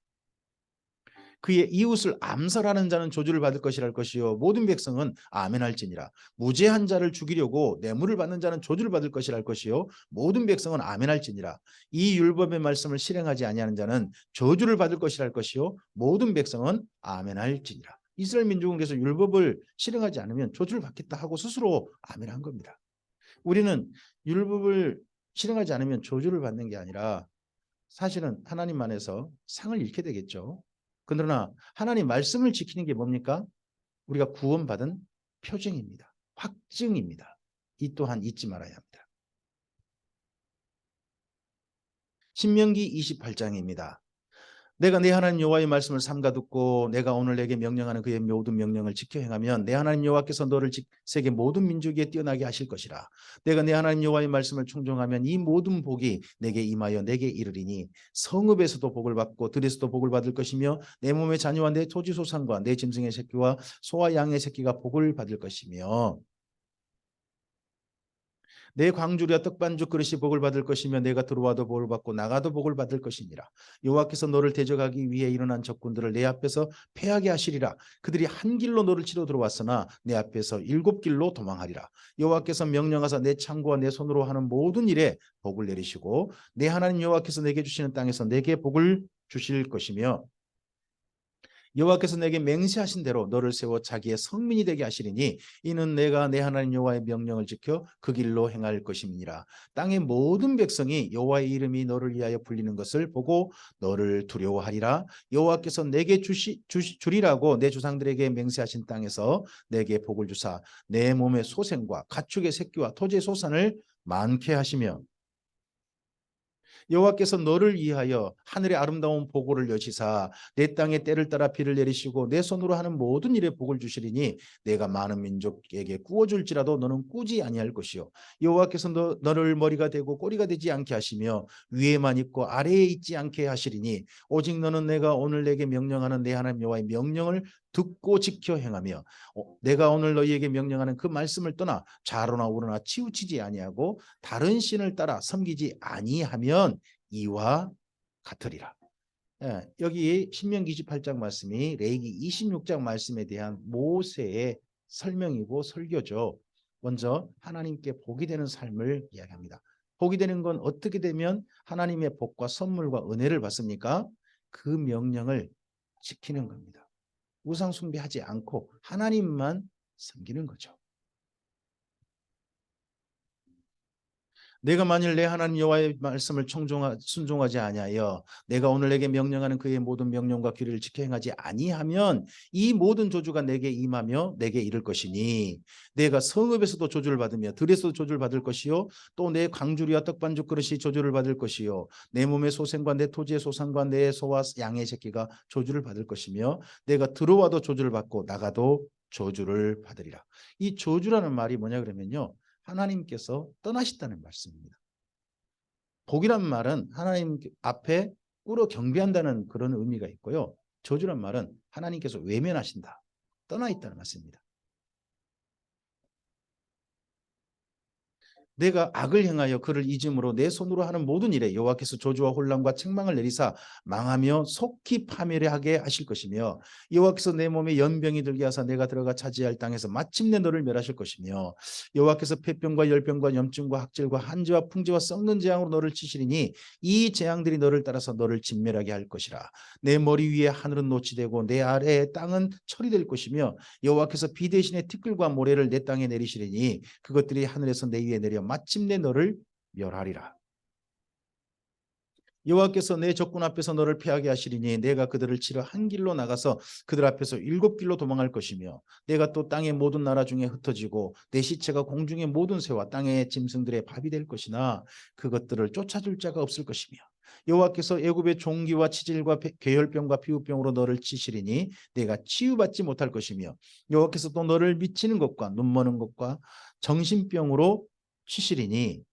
그의 이웃을 암살하는 자는 저주를 받을 것이라 할 것이요 모든 백성은 아멘할지니라. 무죄한 자를 죽이려고 뇌물을 받는 자는 저주를 받을 것이라 할 것이요 모든 백성은 아멘할지니라. 이 율법의 말씀을 실행하지 아니하는 자는 저주를 받을 것이라 할 것이요 모든 백성은 아멘할지니라. 이스라엘 민족은 그래서 율법을 실행하지 않으면 저주를 받겠다 하고 스스로 아멘한 겁니다. 우리는 율법을 실행하지 않으면 저주를 받는 게 아니라 사실은 하나님 안에서 상을 잃게 되겠죠. 그러나 하나님 말씀을 지키는 게 뭡니까? 우리가 구원받은 표징입니다. 확증입니다. 이 또한 잊지 말아야 합니다. 신명기 28장입니다. 내가 내 하나님 여호와의 말씀을 삼가 듣고 내가 오늘 내게 명령하는 그의 모든 명령을 지켜 행하면 내 하나님 여호와께서 너를 세계 모든 민족 위에 뛰어나게 하실 것이라. 내가 내 하나님 여호와의 말씀을 충정하면 이 모든 복이 내게 임하여 내게 이르리니 성읍에서도 복을 받고 들에서도 복을 받을 것이며 내 몸의 자녀와 내 토지 소산과 내 짐승의 새끼와 소와 양의 새끼가 복을 받을 것이며 내 광주리와 떡반죽 그릇이 복을 받을 것이며 내가 들어와도 복을 받고 나가도 복을 받을 것이니라. 여호와께서 너를 대적하기 위해 일어난 적군들을 내 앞에서 패하게 하시리라. 그들이 한 길로 너를 치러 들어왔으나 내 앞에서 7길로 도망하리라. 여호와께서 명령하사 내 창고와 내 손으로 하는 모든 일에 복을 내리시고 내 하나님 여호와께서 내게 주시는 땅에서 내게 복을 주실 것이며 여호와께서 내게 맹세하신 대로 너를 세워 자기의 성민이 되게 하시리니 이는 내가 내 하나님 여호와의 명령을 지켜 그 길로 행할 것임이니라. 땅의 모든 백성이 여호와의 이름이 너를 위하여 불리는 것을 보고 너를 두려워하리라. 여호와께서 내게 주리라고 내 조상들에게 맹세하신 땅에서 내게 복을 주사 내 몸의 소생과 가축의 새끼와 토지의 소산을 많게 하시며 여호와께서 너를 위하여 하늘의 아름다운 보고를 여시사 내 땅에 때를 따라 비를 내리시고 내 손으로 하는 모든 일에 복을 주시리니 내가 많은 민족에게 구워줄지라도 너는 꾸지 아니할 것이요 여호와께서 너를 머리가 되고 꼬리가 되지 않게 하시며 위에만 있고 아래에 있지 않게 하시리니 오직 너는 내가 오늘 내게 명령하는 내 하나님 여호와의 명령을 듣고 지켜 행하며 내가 오늘 너희에게 명령하는 그 말씀을 떠나 좌로나 우로나 치우치지 아니하고 다른 신을 따라 섬기지 아니하면 이와 같으리라. 예, 여기 신명기 28장 말씀이 레위기 26장 말씀에 대한 모세의 설명이고 설교죠. 먼저 하나님께 복이 되는 삶을 이야기합니다. 복이 되는 건 어떻게 되면 하나님의 복과 선물과 은혜를 받습니까? 그 명령을 지키는 겁니다. 우상 숭배하지 않고 하나님만 섬기는 거죠. 내가 만일 내 하나님 여호와의 말씀을 순종하지 아니하여 내가 오늘 내게 명령하는 그의 모든 명령과 규례를 지켜 행하지 아니하면 이 모든 저주가 내게 임하며 내게 이를 것이니 내가 성읍에서도 저주를 받으며 들에서도 저주를 받을 것이요 또 내 광주리와 떡반죽 그릇이 저주를 받을 것이요 내 몸의 소생과 내 토지의 소산과 내 소와 양의 새끼가 저주를 받을 것이며 내가 들어와도 저주를 받고 나가도 저주를 받으리라. 이 저주라는 말이 뭐냐 그러면요 하나님께서 떠나셨다는 말씀입니다. 복이란 말은 하나님 앞에 꿇어 경배한다는 그런 의미가 있고요. 저주란 말은 하나님께서 외면하신다, 떠나 있다는 말씀입니다. 내가 악을 행하여 그를 잊음으로 내 손으로 하는 모든 일에 여호와께서 저주와 혼란과 책망을 내리사 망하며 속히 파멸하게 하실 것이며 여호와께서 내 몸에 연병이 들게 하사 내가 들어가 차지할 땅에서 마침내 너를 멸하실 것이며 여호와께서 폐병과 열병과 염증과 학질과 한지와 풍지와 썩는 재앙으로 너를 치시리니 이 재앙들이 너를 따라서 너를 진멸하게 할 것이라. 내 머리 위에 하늘은 노치되고 내 아래에 땅은 철이 될 것이며 여호와께서 비 대신에 티끌과 모래를 내 땅에 내리시리니 그것들이 하늘에서 내 위에 내려 마침내 너를 멸하리라. 여호와께서 내 적군 앞에서 너를 패하게 하시리니 내가 그들을 치러 한 길로 나가서 그들 앞에서 7길로 도망할 것이며 내가 또 땅의 모든 나라 중에 흩어지고 내 시체가 공중의 모든 새와 땅의 짐승들의 밥이 될 것이나 그것들을 쫓아줄 자가 없을 것이며 여호와께서 애굽의 종기와 치질과 계혈병과 피부병으로 너를 치시리니 내가 치유받지 못할 것이며 여호와께서 또 너를 미치는 것과 눈머는 것과 정신병으로 치시리니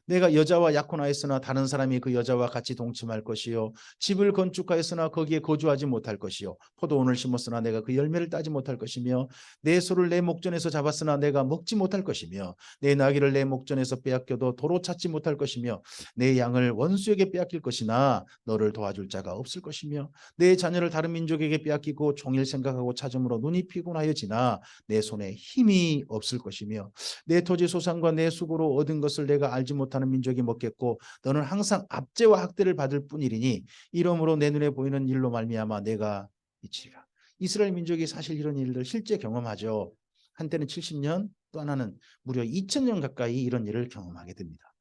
내가 여자와 약혼하였으나 다른 사람이 그 여자와 같이 동침할 것이요 집을 건축하였으나 거기에 거주하지 못할 것이요 포도원을 심었으나 내가 그 열매를 따지 못할 것이며 내 소를 내 목전에서 잡았으나 내가 먹지 못할 것이며 내 나귀를 내 목전에서 빼앗겨도 도로 찾지 못할 것이며 내 양을 원수에게 빼앗길 것이나 너를 도와줄 자가 없을 것이며 내 자녀를 다른 민족에게 빼앗기고 종일 생각하고 찾음으로 눈이 피곤하여지나 내 손에 힘이 없을 것이며 내 토지 소산과 내 수고로 얻은 것을 내가 알지 못하는 민족이 먹겠고 너는 항상 압제와 학대를 받을 뿐이리니 이러므로 내 눈에 보이는 일로 말미암아 내가 미치리라. 이스라엘 민족이 사실 이런 일들 실제 경험하죠. 한때는 70년, 또 하나는 무려 2000년 가까이 이런 일을 경험하게 됩니다.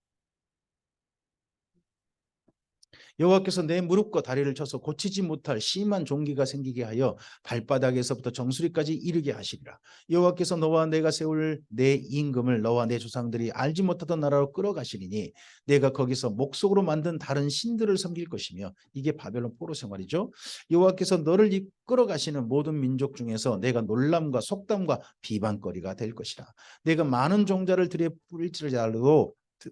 여호와께서 내 무릎과 다리를 쳐서 고치지 못할 심한 종기가 생기게 하여 발바닥에서부터 정수리까지 이르게 하시리라. 여호와께서 너와 내가 세울 내 임금을 너와 내 조상들이 알지 못하던 나라로 끌어가시리니 내가 거기서 목속으로 만든 다른 신들을 섬길 것이며 이게 바벨론 포로 생활이죠. 여호와께서 너를 이끌어가시는 모든 민족 중에서 내가 놀람과 속담과 비방거리가 될 것이라. 내가 많은 종자를 들여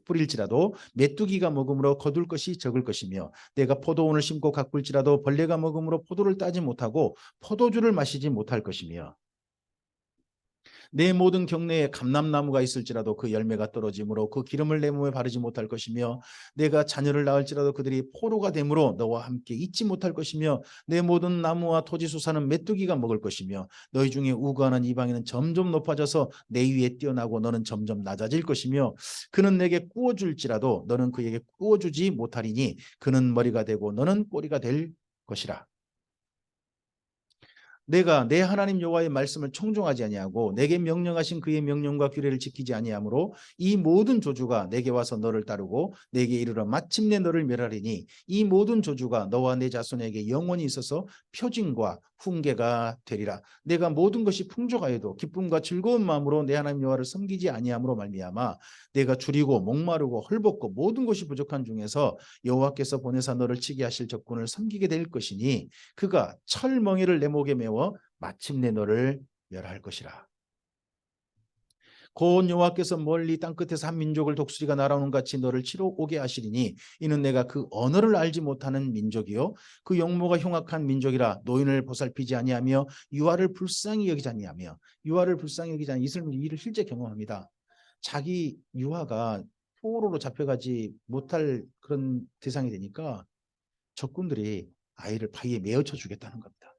뿌릴지라도 메뚜기가 먹음으로 거둘 것이 적을 것이며 내가 포도원을 심고 가꿀지라도 벌레가 먹음으로 포도를 따지 못하고 포도주를 마시지 못할 것이며 내 모든 경내에 감람나무가 있을지라도 그 열매가 떨어지므로 그 기름을 내 몸에 바르지 못할 것이며 내가 자녀를 낳을지라도 그들이 포로가 되므로 너와 함께 있지 못할 것이며 내 모든 나무와 토지 수사는 메뚜기가 먹을 것이며 너희 중에 우거하는 이방인은 점점 높아져서 내 위에 뛰어나고 너는 점점 낮아질 것이며 그는 내게 구워줄지라도 너는 그에게 구워주지 못하리니 그는 머리가 되고 너는 꼬리가 될 것이라. 내가 내 하나님 여호와의 말씀을 청종하지 아니하고 내게 명령하신 그의 명령과 규례를 지키지 아니하므로 이 모든 조주가 내게 와서 너를 따르고 내게 이르러 마침내 너를 멸하리니 이 모든 조주가 너와 내 자손에게 영원히 있어서 표징과 훈계가 되리라. 내가 모든 것이 풍족하여도 기쁨과 즐거운 마음으로 내 하나님 여호와를 섬기지 아니함으로 말미암아 내가 줄이고 목마르고 헐벗고 모든 것이 부족한 중에서 여호와께서 보내사 너를 치게 하실 적군을 섬기게 될 것이니 그가 철멍에를 내 목에 메워 마침내 너를 멸할 것이라. 곧 여호와께서 멀리 땅끝에서 한 민족을 독수리가 날아오는 같이 너를 치러 오게 하시리니 이는 내가 그 언어를 알지 못하는 민족이요 그 용모가 흉악한 민족이라. 노인을 보살피지 아니하며 유아를 불쌍히 여기지 아니하며 유아를 불쌍히 여기지 아니하며 이스라엘 이를 실제 경험합니다. 자기 유아가 포로로 잡혀가지 못할 그런 대상이 되니까 적군들이 아이를 바위에 메어쳐 주겠다는 겁니다.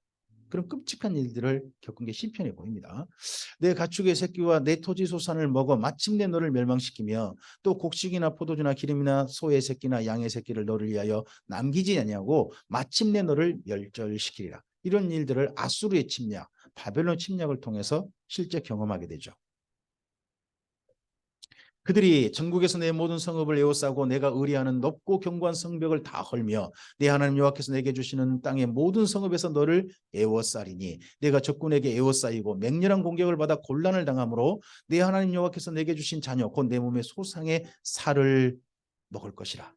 그런 끔찍한 일들을 겪은 게 시편에 보입니다. 내 가축의 새끼와 내 토지 소산을 먹어 마침내 너를 멸망시키며 또 곡식이나 포도주나 기름이나 소의 새끼나 양의 새끼를 너를 위하여 남기지 아니하고 마침내 너를 멸절시키리라. 이런 일들을 아수르의 침략, 바벨론 침략을 통해서 실제 경험하게 되죠. 그들이 전국에서 내 모든 성읍을 에워싸고 내가 의리하는 높고 견고한 성벽을 다 헐며 내 하나님 여호와께서 내게 주시는 땅의 모든 성읍에서 너를 에워싸리니 내가 적군에게 에워싸이고 맹렬한 공격을 받아 곤란을 당하므로 내 하나님 여호와께서 내게 주신 자녀 곧 내 몸의 소상의 살을 먹을 것이라.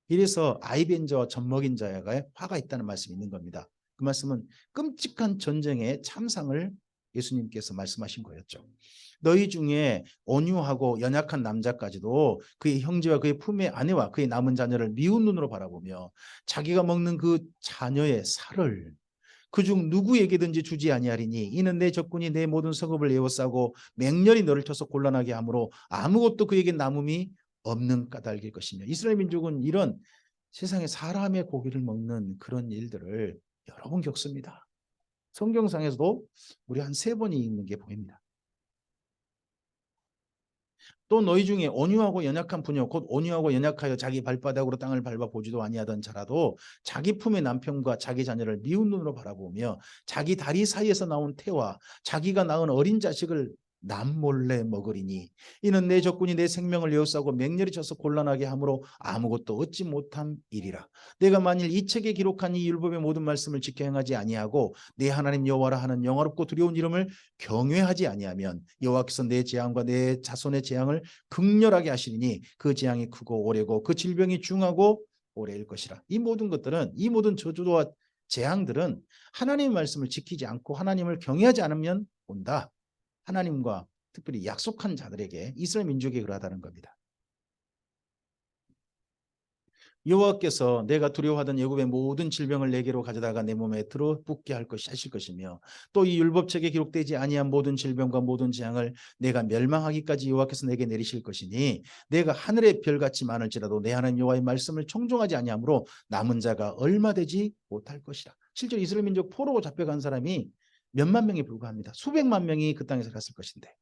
이래서 아이벤저와 젖먹인 자가 화가 있다는 말씀이 있는 겁니다. 그 말씀은 끔찍한 전쟁의 참상을 예수님께서 말씀하신 거였죠. 너희 중에 온유하고 연약한 남자까지도 그의 형제와 그의 품의 아내와 그의 남은 자녀를 미운 눈으로 바라보며 자기가 먹는 그 자녀의 살을 그중 누구에게든지 주지 아니하리니 이는 내 적군이 내 모든 성읍을 에워싸고 맹렬히 너를 쳐서 곤란하게 하므로 아무것도 그에게 남음이 없는 까닭일 것이며. 이스라엘 민족은 이런 세상에 사람의 고기를 먹는 그런 일들을 여러 번 겪습니다. 성경상에서도 우리 한 3번이 있는 게 보입니다. 또 너희 중에 온유하고 연약한 부녀 곧 온유하고 연약하여 자기 발바닥으로 땅을 밟아 보지도 아니하던 자라도 자기 품의 남편과 자기 자녀를 미운 눈으로 바라보며 자기 다리 사이에서 나온 태와 자기가 낳은 어린 자식을 남몰래 먹으리니 이는 내 적군이 내 생명을 에워싸고 맹렬히 쳐서 곤란하게 하므로 아무것도 얻지 못한 일이라. 내가 만일 이 책에 기록한 이 율법의 모든 말씀을 지켜 행하지 아니하고 내 하나님 여호와라 하는 영화롭고 두려운 이름을 경외하지 아니하면 여호와께서 내 재앙과 내 자손의 재앙을 극렬하게 하시리니 그 재앙이 크고 오래고 그 질병이 중하고 오래일 것이라. 이 모든 것들은, 이 모든 저주와 재앙들은 하나님의 말씀을 지키지 않고 하나님을 경외하지 않으면 온다. 하나님과 특별히 약속한 자들에게, 이스라엘 민족에 그러하다는 겁니다. 여호와께서 내가 두려워하던 애굽의 모든 질병을 내게로 가져다가 내 몸에 들어붙게 하실 것이며 또 이 율법책에 기록되지 아니한 모든 질병과 모든 재앙을 내가 멸망하기까지 여호와께서 내게 내리실 것이니 내가 하늘의 별같이 많을지라도 내 하나님 여호와의 말씀을 청종하지 아니하므로 남은 자가 얼마 되지 못할 것이라. 실제로 이스라엘 민족 포로로 잡혀간 사람이 몇만 명에 불과합니다. 수백만 명이 그 땅에 살았을 것인데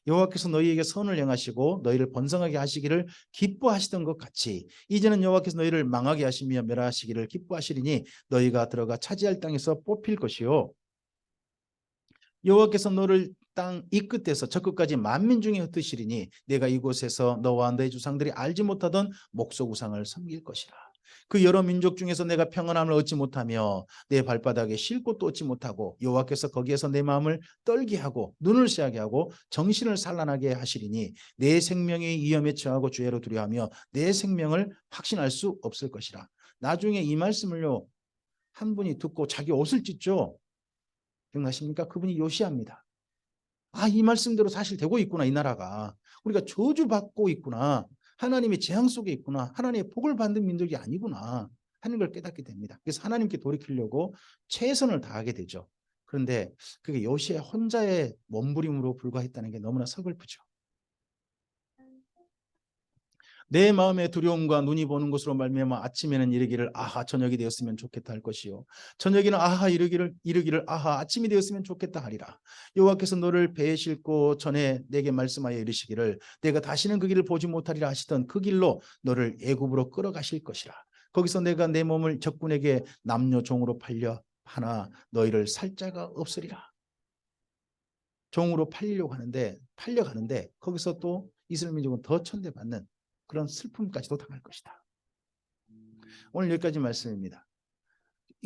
여호와께서 너희에게 선을 행하시고 너희를 번성하게 하시기를 기뻐하시던 것 같이 이제는 여호와께서 너희를 망하게 하시며 멸하시기를 기뻐하시리니 너희가 들어가 차지할 땅에서 뽑힐 것이요 여호와께서 너를 땅 이 끝에서 저 끝까지 만민 중에 흩으시리니 내가 이곳에서 너와 너희 조상들이 알지 못하던 목석 우상을 섬길 것이라. 그 여러 민족 중에서 내가 평안함을 얻지 못하며 내 발바닥에 쉴 곳도 얻지 못하고 여호와께서 거기에서 내 마음을 떨게 하고 눈을 새하게 하고 정신을 산란하게 하시리니 내 생명이 위험에 처하고 죄로 두려워하며 내 생명을 확신할 수 없을 것이라. 나중에 이 말씀을요 한 분이 듣고 자기 옷을 찢죠. 기억나십니까? 그분이 요시아입니다. 아, 이 말씀대로 사실 되고 있구나. 이 나라가 우리가 저주받고 있구나. 하나님의 재앙 속에 있구나. 하나님의 복을 받는 민족이 아니구나 하는 걸 깨닫게 됩니다. 그래서 하나님께 돌이키려고 최선을 다하게 되죠. 그런데 그게 요시아 혼자의 몸부림으로 불과했다는 게 너무나 서글프죠. 내 마음의 두려움과 눈이 보는 것으로 말미암아 아침에는 이르기를 아하 저녁이 되었으면 좋겠다 할 것이요 저녁에는 아하 이르기를 아하 아침이 되었으면 좋겠다 하리라. 여호와께서 너를 배에 싣고 전에 내게 말씀하여 이르시기를 내가 다시는 그 길을 보지 못하리라 하시던 그 길로 너를 애굽으로 끌어가실 것이라. 거기서 내가 내 몸을 적군에게 남녀 종으로 팔려 하나 너희를 살 자가 없으리라. 종으로 팔려가는데 거기서 또 이스라엘 민족은 더 천대받는 그런 슬픔까지도 당할 것이다. 오늘 여기까지 말씀입니다.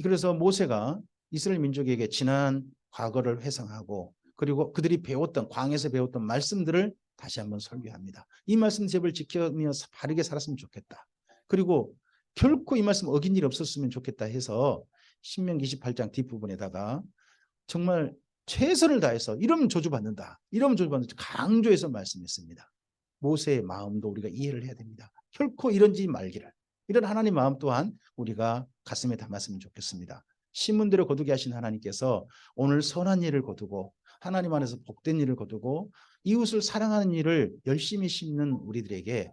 그래서 모세가 이스라엘 민족에게 지난 과거를 회상하고 그리고 그들이 배웠던 광야에서 배웠던 말씀들을 다시 한번 설교합니다. 이 말씀 제발 지키며 바르게 살았으면 좋겠다. 그리고 결코 이 말씀 어긴 일이 없었으면 좋겠다 해서 신명기 28장 뒷부분에다가 정말 최선을 다해서 이러면 저주받는다. 이러면 저주받는다. 강조해서 말씀했습니다. 모세의 마음도 우리가 이해를 해야 됩니다. 결코 이런지 말기를. 이런 하나님 마음 또한 우리가 가슴에 담았으면 좋겠습니다. 신문대로 거두게 하신 하나님께서 오늘 선한 일을 거두고 하나님 안에서 복된 일을 거두고 이웃을 사랑하는 일을 열심히 심는 우리들에게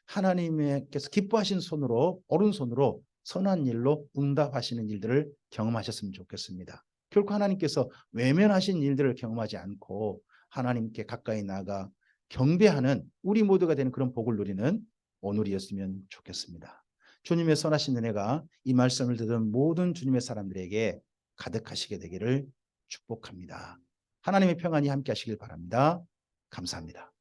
하나님께서 기뻐하신 손으로 오른손으로 선한 일로 응답하시는 일들을 경험하셨으면 좋겠습니다. 결코 하나님께서 외면하신 일들을 경험하지 않고 하나님께 가까이 나아가 경배하는 우리 모두가 되는 그런 복을 누리는 오늘이었으면 좋겠습니다. 주님의 선하신 은혜가 이 말씀을 듣는 모든 주님의 사람들에게 가득하시게 되기를 축복합니다. 하나님의 평안이 함께 하시길 바랍니다. 감사합니다.